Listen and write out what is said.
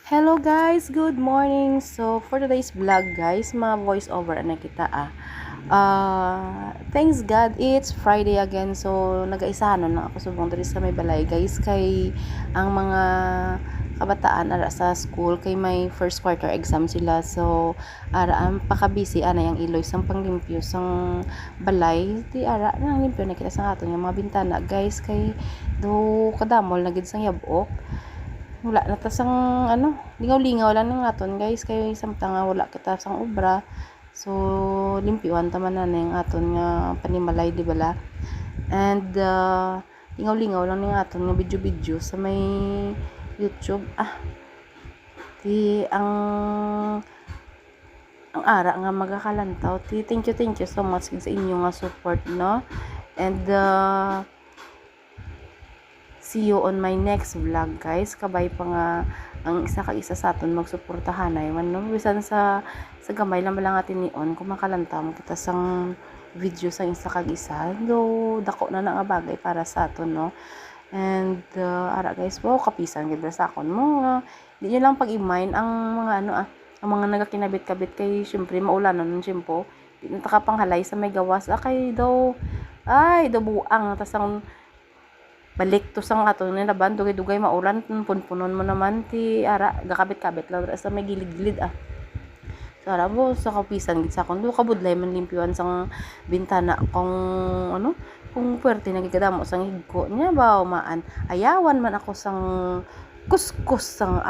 Hello guys, good morning. So for today's vlog guys, voice over na kita thanks God, it's Friday again. So nag-aisahan na ako subong diri sa may balay guys kay ang mga kabataan ara sa school kay may first quarter exam sila. So ara ang paka-busy ana yang iloy sang panglimpyo sang balay. Di ara nang limpyo na kita sa aton nga mga bintana guys kay do kadamol na gid sang yabok. Wala na ta sang lingaw-lingaw lang ng aton guys kay samtang nga wala kita sang obra. So limpyuan ta man na yung aton nga panimalay di bala. And lingaw-lingaw lang ng aton nga video-video sa may YouTube. Di ang ara nga magakalantaw. Thank you so much sa inyo nga support no. And see you on my next vlog guys. Kabay pa nga ang isa ka isa sa aton magsuportahan ay man no bisan sa gamay lang atin ni on kung makalantam kita sang video sa isa kag isa do dako na nga bagay para sa aton no. And ara guys po kapisan gid sa akon mo di nyo lang pag-i-mind ang mga ang mga nagakinabit-kabit kay syempre maulan ng tiyempo di na ta kapanghalay sa may gawas kay daw buang tas ang balik to sang ato ni laban dugay-dugay maulan punpunon mo naman ti ara gakabit-kabit lang sa may gilid-gilid so ara mo sa kapisan gid sa kon do kabudlay man limpyuan sang bintana kung puwerte na gikadamo sang higko niya ba maan ayawan man ako sang kuskus sang